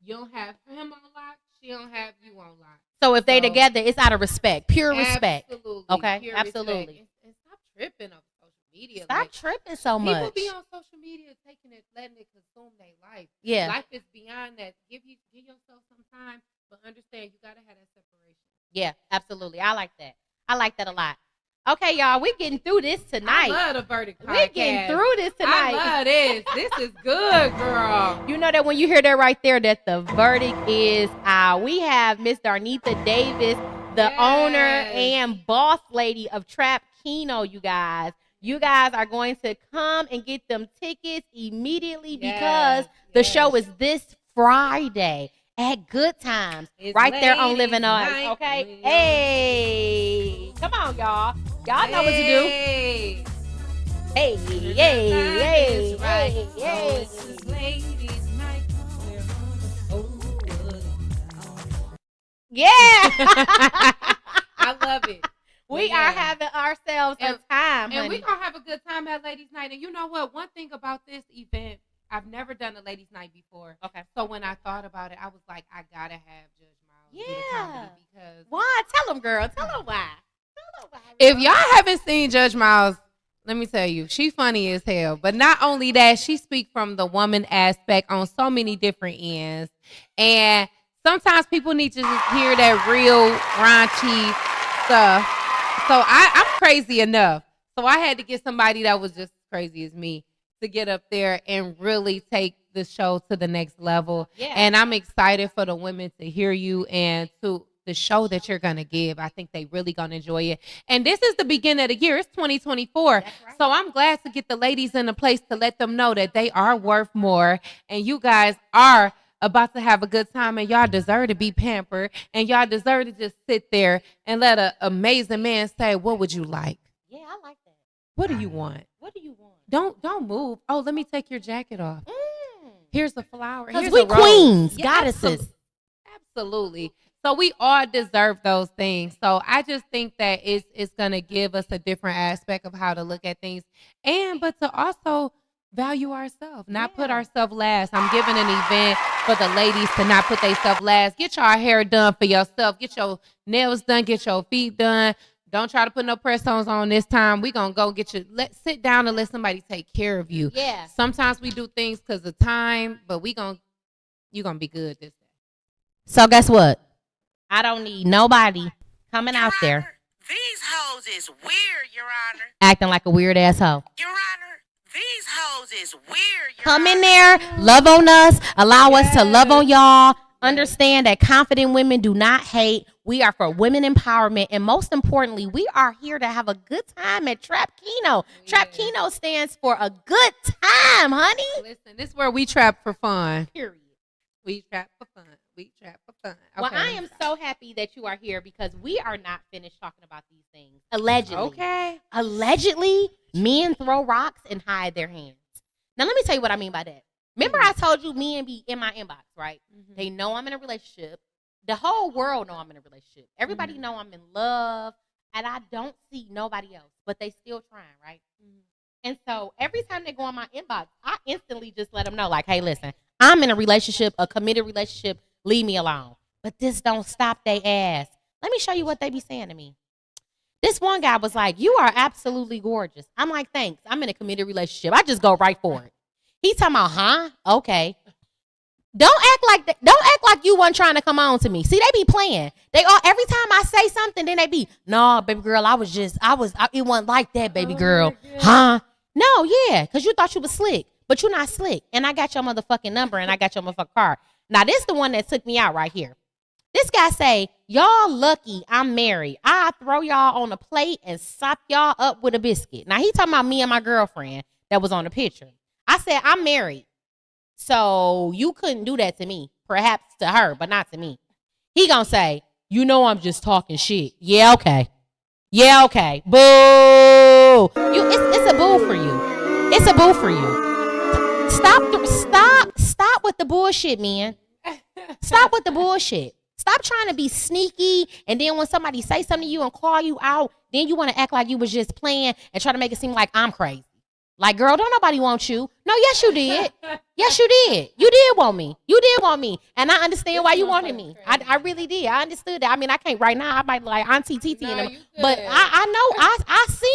You don't have him on lock. She don't have you on lock. So if they together, it's out of respect, pure respect. Absolutely. Okay, pure absolutely. Respect. And stop tripping on social media. Stop tripping so much. People be on social media taking it, letting it consume their life. Yeah. Life is beyond that. Give yourself some time, but understand you gotta have that separation. Yeah, absolutely. I like that. I like that a lot. Okay, y'all, we're getting through this tonight. I love the Verdict podcast. We're getting through this tonight. I love this. This is good, girl. You know that when you hear that right there, that the verdict is out. We have Miss Darnitha Davis, the owner and boss lady of Trap Kino, you guys. You guys are going to come and get them tickets immediately because the show is this Friday at Good Times, right there on Living Arts. Okay? Hey, come on, y'all. Y'all know what to do. Hey, hey, hey, hey, yeah. I love it. We are having ourselves a time, and we're going to have a good time at Ladies Night. And you know what? One thing about this event, I've never done a Ladies Night before. Okay. So when I thought about it, I was like, I got to have Judge Miles do the comedy because... Why? Tell them, girl. Tell them why. If y'all haven't seen Judge Miles, let me tell you, she funny as hell. But not only that, she speaks from the woman aspect on so many different ends. And sometimes people need to just hear that real raunchy stuff. So I'm crazy enough. So I had to get somebody that was just as crazy as me to get up there and really take the show to the next level. Yeah. And I'm excited for the women to hear you and to the show that you're going to give. I think they really going to enjoy it. And this is the beginning of the year. It's 2024. Right. So I'm glad to get the ladies in a place to let them know that they are worth more. And you guys are about to have a good time. And y'all deserve to be pampered. And y'all deserve to just sit there and let an amazing man say, what would you like? Yeah, I like that. What do you want? What do you want? Don't move. Oh, let me take your jacket off. Here's a flower. Because Here's we a rose. queens, Yeah, goddesses. Absolutely. So we all deserve those things. So I just think that it's going to give us a different aspect of how to look at things. But to also value ourselves, not put ourselves last. I'm giving an event for the ladies to not put themselves last. Get your hair done for yourself. Get your nails done. Get your feet done. Don't try to put no press-ons on this time. We going to go get you. Sit down and let somebody take care of you. Yeah. Sometimes we do things because of time, but you're going to be good this day. So guess what? I don't need nobody coming out there. These hoes is weird, Your Honor. Acting like a weird asshole. Your Honor, these hoes is weird, Your Come Honor. in there, love on us, allow us to love on y'all. Understand that confident women do not hate. We are for women empowerment. And most importantly, we are here to have a good time at Trap Kino. Trap Kino stands for a good time, honey. Listen, this is where we trap for fun. Period. We trap for fun. We trap for fun. Well, Okay. I am so happy that you are here because we are not finished talking about these things. Allegedly. Okay. Allegedly, men throw rocks and hide their hands. Now, let me tell you what I mean by that. Remember I told you men be in my inbox, right? Mm-hmm. They know I'm in a relationship. The whole world know I'm in a relationship. Everybody know I'm in love, and I don't see nobody else, but they still trying, right? And so every time they go on my inbox, I instantly just let them know, like, hey, listen, I'm in a relationship, a committed relationship. Leave me alone. But this don't stop they ass. Let me show you what they be saying to me. This one guy was like, you are absolutely gorgeous. I'm like, thanks. I'm in a committed relationship. I just go right for it. He talking about, huh? Okay. Don't act like that. Don't act like you weren't trying to come on to me. See, they be playing. They all every time I say something, then they be, nah, baby girl, it wasn't like that, baby girl. Huh? No, yeah, because you thought you was slick, but you're not slick. And I got your motherfucking number and I got your motherfucking card. Now, this the one that took me out right here. This guy say, y'all lucky I'm married. I throw y'all on a plate and sop y'all up with a biscuit. Now, he talking about me and my girlfriend that was on the picture. I said, I'm married. So you couldn't do that to me. Perhaps to her, but not to me. He gonna say, you know I'm just talking shit. Yeah, okay. Yeah, okay. Boo. It's a boo for you. It's a boo for you. Stop with the bullshit, man. Stop with the bullshit. Stop trying to be sneaky, and then when somebody say something to you and call you out, then you want to act like you was just playing and try to make it seem like I'm crazy. Like, girl, don't nobody want you. No, yes, you did. Yes, you did. You did want me. You did want me. And I understand why you wanted me. I really did. I understood that. I mean, I can't right now. I might like Auntie Titi and them. But I know.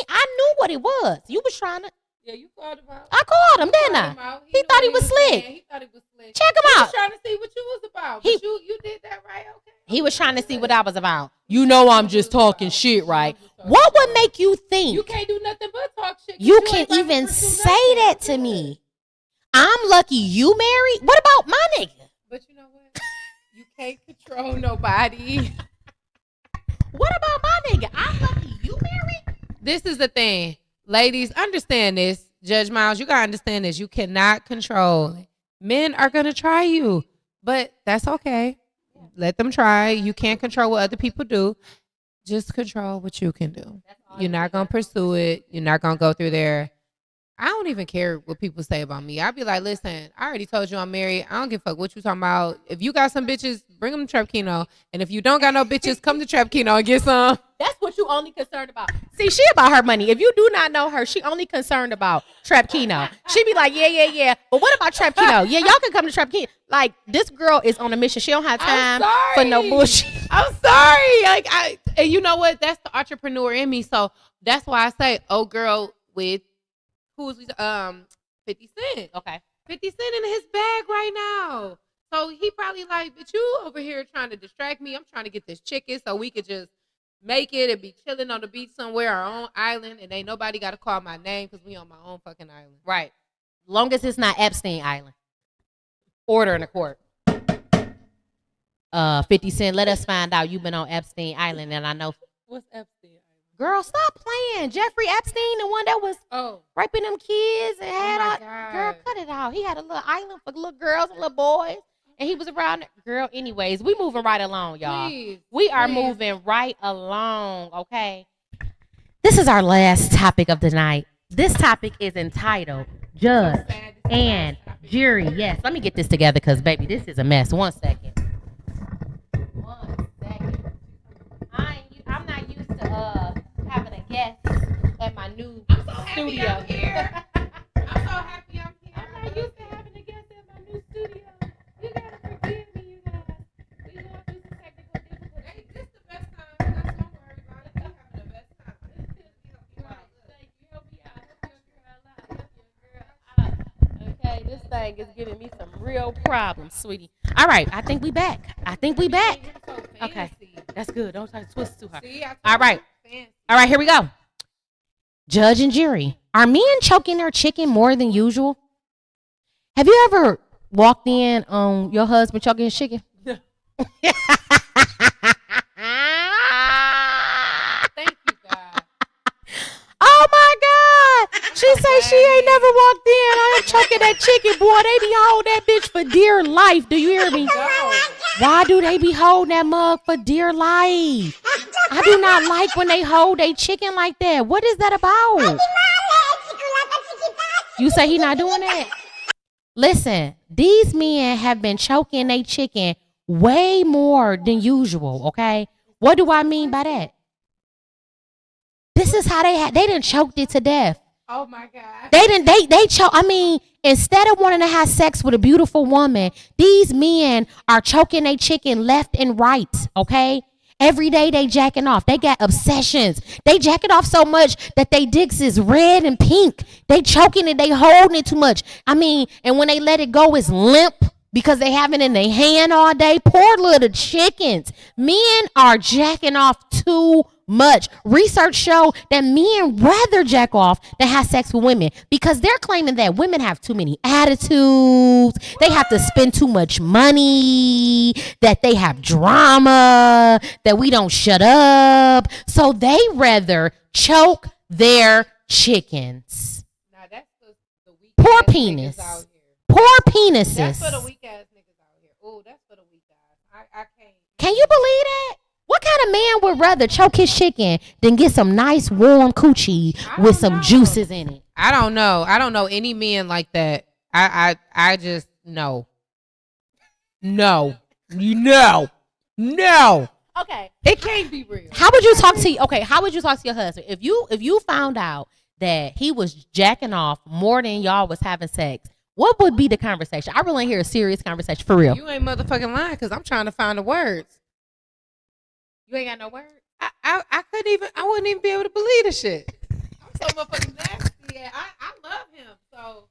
I knew what it was. You was trying to. Yeah, you called him out. I called him, didn't I? He thought he was slick. He thought he was slick. Check him out. He was trying to see what you was about. But you did that right, okay? He was trying to see what I was about. You know I'm just talking shit, right? What would make you think? You can't do nothing but talk shit. You can't even say that to me. I'm lucky you married. What about my nigga? But you know what? You can't control nobody. What about my nigga? I'm lucky you married. This is the thing. Ladies, understand this. Judge Miles, you got to understand this. You cannot control. Men are going to try you, but that's okay. Let them try. You can't control what other people do. Just control what you can do. You're not going to pursue it. You're not going to go through there. I don't even care what people say about me. I'll be like, listen, I already told you I'm married. I don't give a fuck what you talking about. If you got some bitches, bring them to Trap Kino. And if you don't got no bitches, come to Trap Kino and get some. That's what you only concerned about. See, she about her money. If you do not know her, she only concerned about Trap Kino. She be like, yeah. But what about Trap Kino? Yeah, y'all can come to Trap Kino. Like, this girl is on a mission. She don't have time for no bullshit. I'm sorry. Like, and you know what? That's the entrepreneur in me. So that's why I say, oh, girl with who's 50 Cent. Okay. 50 Cent in his bag right now. So he probably like, but you over here trying to distract me. I'm trying to get this chicken so we could just make it and be chilling on the beach somewhere, our own island, and ain't nobody got to call my name because we on my own fucking island. Right. Long as it's not Epstein Island. Order in the court. 50 Cent, let us find out you've been on Epstein Island, and I know. What's Epstein Island? Girl, stop playing. Jeffrey Epstein, the one that was raping them kids and had all. Girl, cut it out. He had a little island for little girls and little boys, and he was around. Girl, anyways, we moving right along, y'all. We are moving right along, okay? This is our last topic of the night. This topic is entitled Judge and Jury. Yes, let me get this together because, baby, this is a mess. 1 second. 1 second. I'm not used to having a guest at my new studio. I'm so happy I'm here. I'm not used to having a guest at my new studio. You gotta forgive me, you guys. We going through some technical difficulties. Hey, this is the best time. That's don't worry about it. We're having the best time. Thank you. Help me out. Okay, this thing is giving me some real problems, sweetie. All right, I think we back. Okay, that's good. Don't try to twist too hard. All right, here we go. Judge and jury. Are men choking their chicken more than usual? Have you ever walked in on your husband choking his chicken? Thank you, God. Oh my God. She say she ain't never walked in on him choking that chicken. Boy, they be holding that bitch for dear life. Do you hear me? Why do they be holding that mug for dear life? I do not like when they hold a chicken like that. What is that about? You say he not doing that? Listen, these men have been choking their chicken way more than usual, okay? What do I mean by that? This is how they done choked it to death. Oh my God. They choke. I mean, instead of wanting to have sex with a beautiful woman, these men are choking their chicken left and right, okay? Every day they jacking off. They got obsessions. They jack it off so much that they dicks is red and pink. They choking it. They holding it too much. I mean, and when they let it go, it's limp. because they have it in their hand all day. Poor little chickens. Men are jacking off too much. Research show that men rather jack off than have sex with women because they're claiming that women have too many attitudes, they have to spend too much money, that they have drama, that we don't shut up. So they rather choke their chickens. Now that's the weak Poor ass penis. niggas out here. Poor penises. That's for the weak ass niggas out here. Oh, that's for the weak guys. I can't. Can you believe that? What kind of man would rather choke his chicken than get some nice warm coochie with some juices in it? I don't know. I don't know any men like that. I just no. No. No. Okay. It can't be real. How would you talk to how would you talk to your husband if you found out that he was jacking off more than y'all was having sex? What would be the conversation? I really want to hear a serious conversation for real. You ain't motherfucking lying because I'm trying to find the words. You ain't got no words? I couldn't even, I wouldn't even be able to believe the shit. I'm so motherfucking nasty. Yeah, I love him. So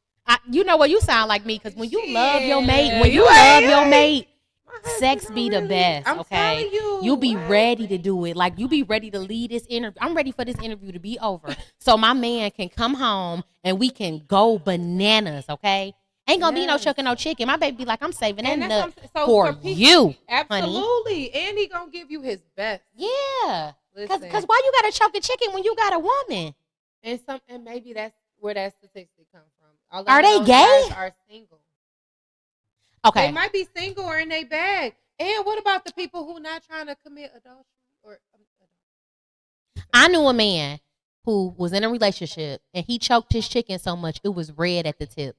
you know what? You sound like me because when you love your mate, when You you ain't- love your mate, my husband sex don't be the really- best, I'm okay? telling you. You'll be What? ready to do it. Like, you be ready to lead this interview. I'm ready for this interview to be over so my man can come home and we can go bananas, okay? Ain't gonna be no Yes. chucking no chicken. My baby be like, I'm saving that And that's nut what I'm saying. So for people- you, honey. Absolutely. And he gonna give you his best. Yeah. Listen. Because why you gotta choke a chicken when you got a woman? And maybe that's where that statistic comes from. A lot Are of they those gay? guys are single. Okay. They might be single or in their bag. And what about the people who not trying to commit adultery or I knew a man who was in a relationship and he choked his chicken so much it was red at the tip.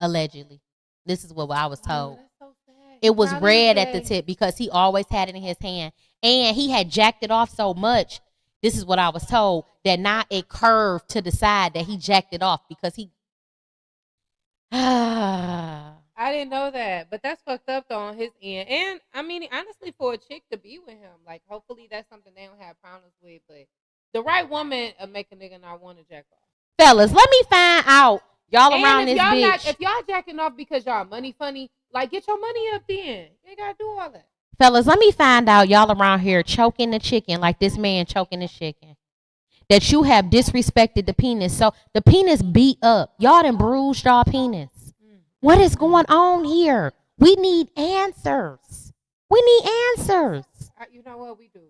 Allegedly. This is what I was told. that's so sad. It was Probably red at the sad. tip because he always had it in his hand. And he had jacked it off so much, this is what I was told, that now it curved to the side that he jacked it off because he I didn't know that, but that's fucked up though on his end. And I mean, honestly, for a chick to be with him, like hopefully that's something they don't have problems with. But the right woman make a nigga not want to jack off. Fellas, let me find out y'all around And this bitch. if y'all jacking off because y'all money funny, like get your money up then. You ain't gotta do all that. Fellas, let me find out y'all around here choking the chicken like this man choking the chicken. That you have disrespected the penis. So the penis beat up. Y'all done bruised y'all penis. What is going on here? We need answers. We need answers. You know what we do?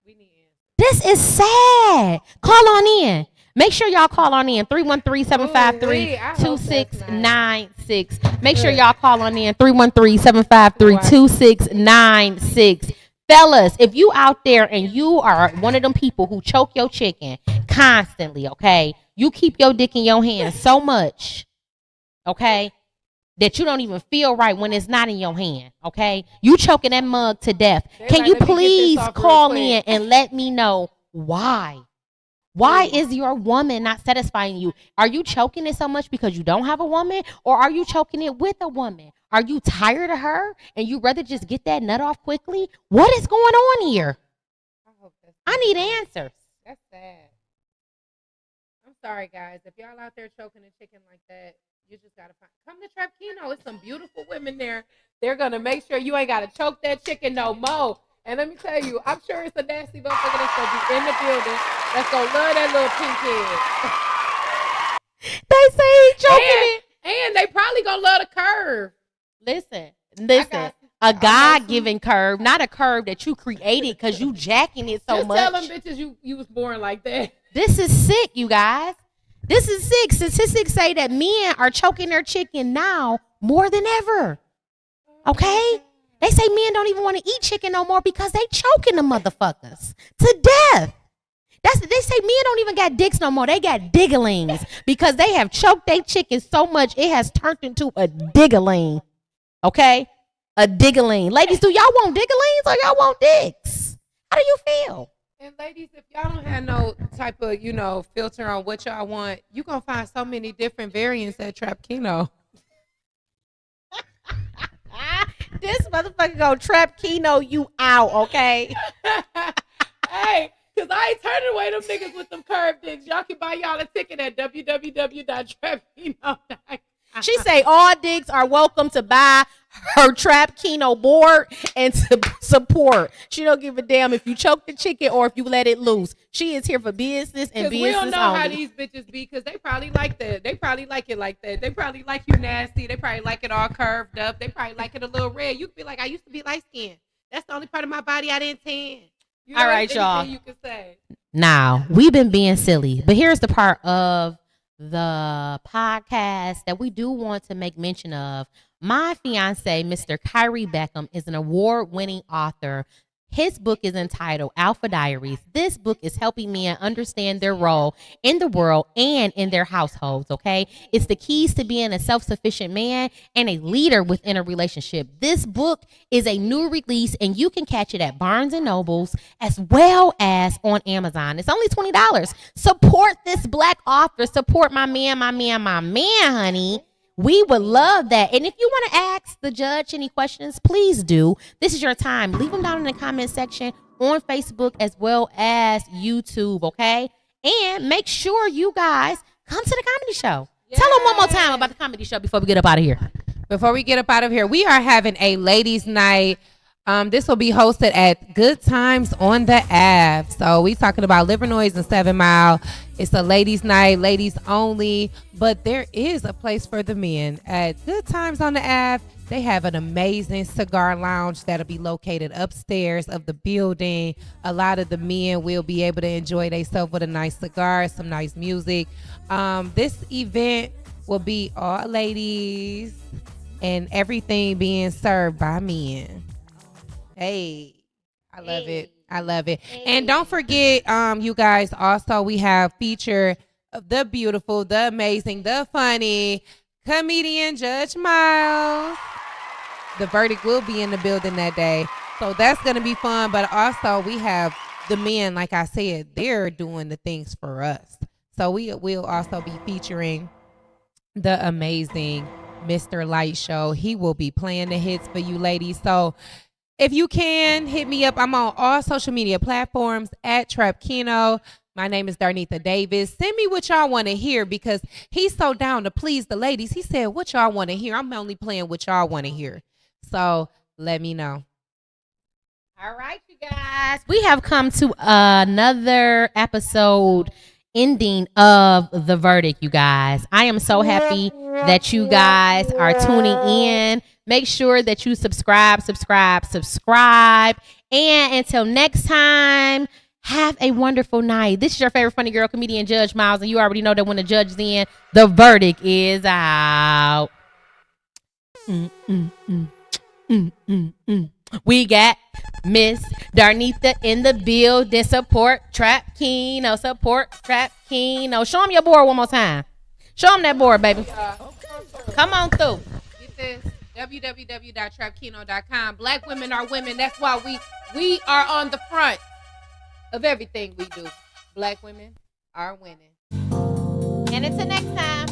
We need answers. This is sad. Call on in. Make sure y'all call on in. 313-753-2696. Make sure y'all call on in. 313-753-2696. Fellas, if you out there and you are one of them people who choke your chicken constantly, okay? You keep your dick in your hand so much, okay, that you don't even feel right when it's not in your hand, okay? You choking that mug to death. Can like, you let me get this please off real call quick. in and let me know why? Why is your woman not satisfying you? Are you choking it so much because you don't have a woman? Or are you choking it with a woman? Are you tired of her and you rather just get that nut off quickly? What is going on here? I need answers. That's sad. I'm sorry, guys. If y'all out there choking a chicken like that, you just gotta come to Trap Kino. It's some beautiful women there. They're gonna make sure you ain't gotta choke that chicken no more. And let me tell you, I'm sure it's a nasty motherfucker that's gonna be in the building that's gonna love that little pink head. They say he choking it. And they probably gonna love the curve. Listen. got A God-given curve, not a curve that you created because you jacking it so Just much. tell them bitches you was born like that. This is sick, you guys. This is sick. Statistics say that men are choking their chicken now more than ever. Okay? They say men don't even want to eat chicken no more because they choking the motherfuckers to death. They say men don't even got dicks no more. They got digglings because they have choked their chicken so much it has turned into a diggling. Okay? A diggling. Ladies, do y'all want digglings or y'all want dicks? How do you feel? And ladies, if y'all don't have no type of, filter on what y'all want, you gonna find so many different variants at Trap Kino. This motherfucker gonna Trap Kino you out, okay? Hey, cause I ain't turning away them niggas with them curved dicks. Y'all can buy y'all a ticket at www.trapkino.com. She say all dicks are welcome to buy her Trap Kino board and to support. She don't give a damn if you choke the chicken or if you let it loose. She is here for business and business we don't know only. how these bitches be because they probably like that. They probably like it like that. They probably like you nasty. They probably like it all curved up. They probably like it a little red. You could be like, I used to be light skinned. That's the only part of my body I didn't tan. You know, all right, y'all. You can say. Now, we've been being silly, but here's the part of the podcast that we do want to make mention of. My fiance, Mr. Kyrie Beckham, is an award-winning author. His book is entitled Alpha Diaries. This book is helping men understand their role in the world and in their households, okay? It's the keys to being a self-sufficient man and a leader within a relationship. This book is a new release, and you can catch it at Barnes & Nobles as well as on Amazon. It's only $20. Support this Black author. Support my man, honey. We would love that. And if you want to ask the judge any questions, please do. This is your time. Leave them down in the comment section on Facebook as well as YouTube, okay? And make sure you guys come to the comedy show. Yes. Tell them one more time about the comedy show before we get up out of here. Before we get up out of here, we are having a ladies' night. This will be hosted at Good Times on the Ave. So we talking about Livernois and 7 Mile. It's a ladies' night, ladies only, but there is a place for the men at Good Times on the Ave. They have an amazing cigar lounge that'll be located upstairs of the building. A lot of the men will be able to enjoy themselves with a nice cigar, some nice music. This event will be all ladies and everything being served by men. Hey, I love it. I love it. Hey. And don't forget, you guys, also we have feature of the beautiful, the amazing, the funny comedian Judge Miles. The verdict will be in the building that day. So that's going to be fun. But also we have the men, like I said, they're doing the things for us. So we will also be featuring the amazing Mr. Light Show. He will be playing the hits for you ladies. So if you can, hit me up. I'm on all social media platforms at Trap Kino. My name is Darnita Davis. Send me what y'all want to hear because he's so down to please the ladies. He said, what y'all want to hear? I'm only playing what y'all want to hear. So let me know. All right, you guys. We have come to another episode ending of The Verdict, you guys. I am so happy that you guys are tuning in. Make sure that you subscribe. And until next time, have a wonderful night. This is your favorite funny girl comedian, Judge Miles. And you already know that when the judge is in, the verdict is out. We got Miss Darnita in the building. Support Trap Kino. Show them your board one more time. Show them that board, baby. Come on through. Get this. www.trapkino.com. Black women are women. That's why we are on the front of everything we do. Black women are winning. And until next time.